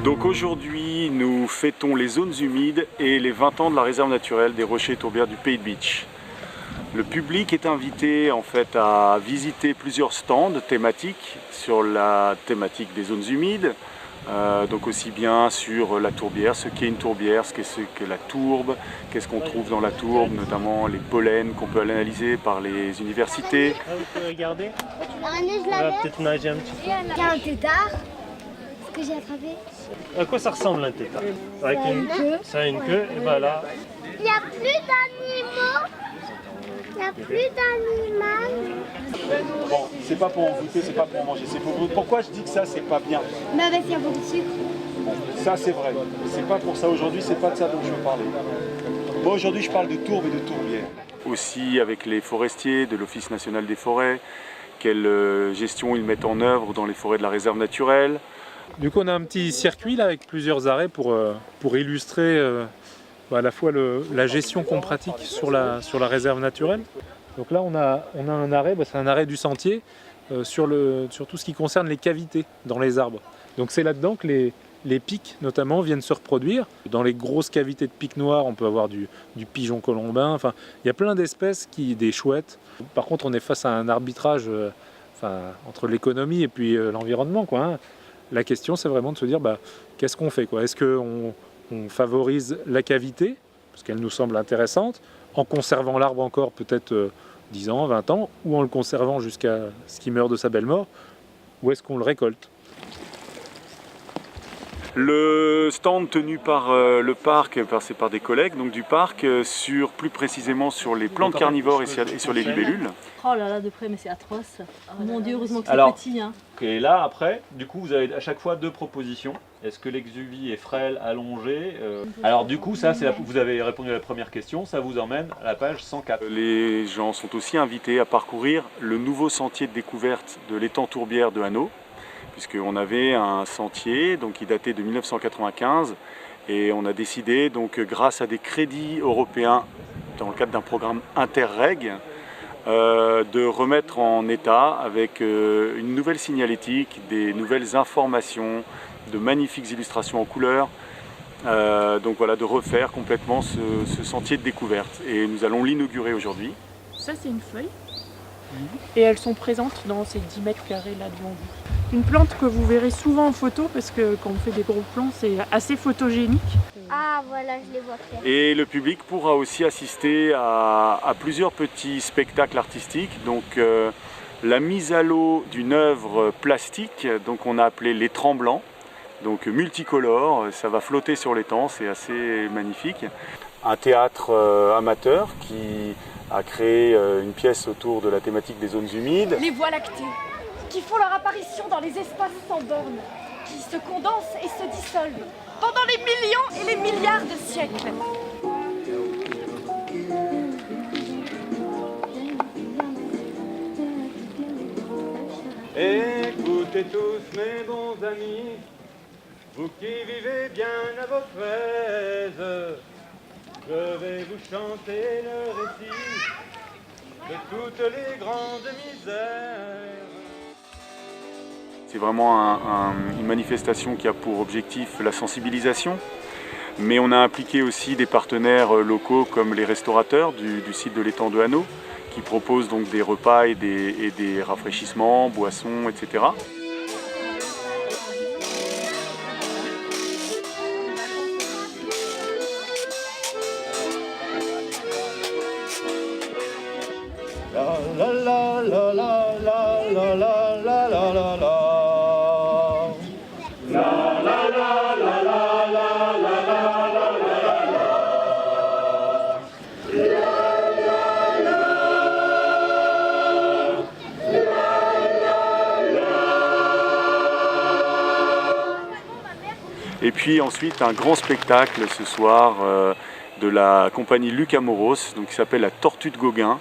Donc aujourd'hui, nous fêtons les zones humides et les 20 ans de la réserve naturelle des Rochers et Tourbières du Pays de Bitche. Le public est invité en fait à visiter plusieurs stands thématiques sur la thématique des zones humides, donc aussi bien sur la tourbière, ce qu'est une tourbière, ce qu'est la tourbe, qu'est-ce qu'on trouve dans la tourbe, notamment les pollens qu'on peut analyser par les universités. Vous pouvez regarder, On on va peut-être nager un petit peu. Il y a un tétard, ce que j'ai attrapé. À quoi ça ressemble un tétard? Avec une queue. Ça a une queue, et voilà. Il n'y a plus d'animaux. Il n'y a plus d'animal. Bon, c'est pas pour en goûter, c'est pas pour en manger, c'est pour vous. Pourquoi je dis que ça c'est pas bien? Mais avec il y a beaucoup de sucre. Ça c'est vrai, c'est pas pour ça aujourd'hui, c'est pas de ça dont je veux parler. Moi aujourd'hui je parle de tourbe et de tourbière. Aussi avec les forestiers de l'Office national des forêts, quelle gestion ils mettent en œuvre dans les forêts de la réserve naturelle. Du coup, on a un petit circuit là avec plusieurs arrêts pour illustrer à la fois la gestion qu'on pratique sur la réserve naturelle. Donc là, on a un arrêt, c'est un arrêt du sentier sur tout ce qui concerne les cavités dans les arbres. Donc c'est là-dedans que les pics, notamment, viennent se reproduire. Dans les grosses cavités de pics noirs, on peut avoir du pigeon colombin. Enfin, il y a plein d'espèces, des chouettes. Par contre, on est face à un arbitrage entre l'économie et puis l'environnement, quoi, hein. La question, c'est vraiment de se dire, qu'est-ce qu'on fait, quoi? Est-ce qu'on favorise la cavité, parce qu'elle nous semble intéressante, en conservant l'arbre encore peut-être 10 ans, 20 ans, ou en le conservant jusqu'à ce qu'il meure de sa belle mort, ou est-ce qu'on le récolte? Le stand tenu par le parc, c'est par des collègues donc du parc, plus précisément sur les plantes carnivores et sur les libellules. Oh là là, de près, mais c'est atroce. Mon Dieu, heureusement que c'est Alors, petit. Hein. Et là, après, du coup, vous avez à chaque fois deux propositions. Est-ce que l'exuvie est frêle, allongée Alors du coup, ça, vous avez répondu à la première question, ça vous emmène à la page 104. Les gens sont aussi invités à parcourir le nouveau sentier de découverte de l'étang Tourbière de Hanau, puisqu'on avait un sentier qui datait de 1995 et on a décidé, donc, grâce à des crédits européens dans le cadre d'un programme Interreg, de remettre en état avec une nouvelle signalétique, des nouvelles informations, de magnifiques illustrations en couleurs, donc voilà, de refaire complètement ce sentier de découverte. Et nous allons l'inaugurer aujourd'hui. Ça, c'est une feuille. Et elles sont présentes dans ces 10 mètres carrés là devant vous. Une plante que vous verrez souvent en photo parce que quand on fait des gros plans, c'est assez photogénique. Ah voilà, je les vois faire. Et le public pourra aussi assister à plusieurs petits spectacles artistiques. Donc la mise à l'eau d'une œuvre plastique, donc on a appelé Les Tremblants, donc multicolore, ça va flotter sur l'étang, c'est assez magnifique. Un théâtre amateur qui a créé une pièce autour de la thématique des zones humides. Les voies lactées, qui font leur apparition dans les espaces sans bornes, qui se condensent et se dissolvent pendant les millions et les milliards de siècles. Écoutez tous mes bons amis, vous qui vivez bien à votre aise, je vais vous chanter le récit de toutes les grandes misères. C'est vraiment une manifestation qui a pour objectif la sensibilisation, mais on a impliqué aussi des partenaires locaux comme les restaurateurs du site de l'étang de Hanau, qui proposent donc des repas et des rafraîchissements, boissons, etc. La la la la la la la la la la la la. Et puis ensuite un grand spectacle ce soir de la compagnie Luc Amoros, qui s'appelle La Tortue de Gauguin,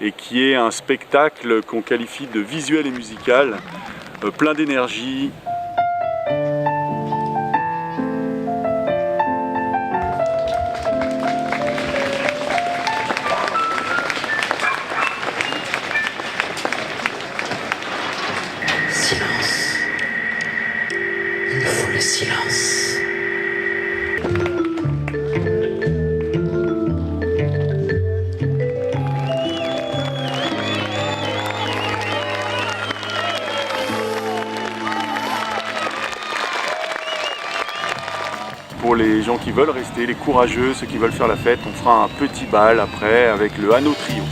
et qui est un spectacle qu'on qualifie de visuel et musical, plein d'énergie. Silence. Il ne faut laisser silence. Pour les gens qui veulent rester, les courageux, ceux qui veulent faire la fête, on fera un petit bal après avec le Hanau Trio.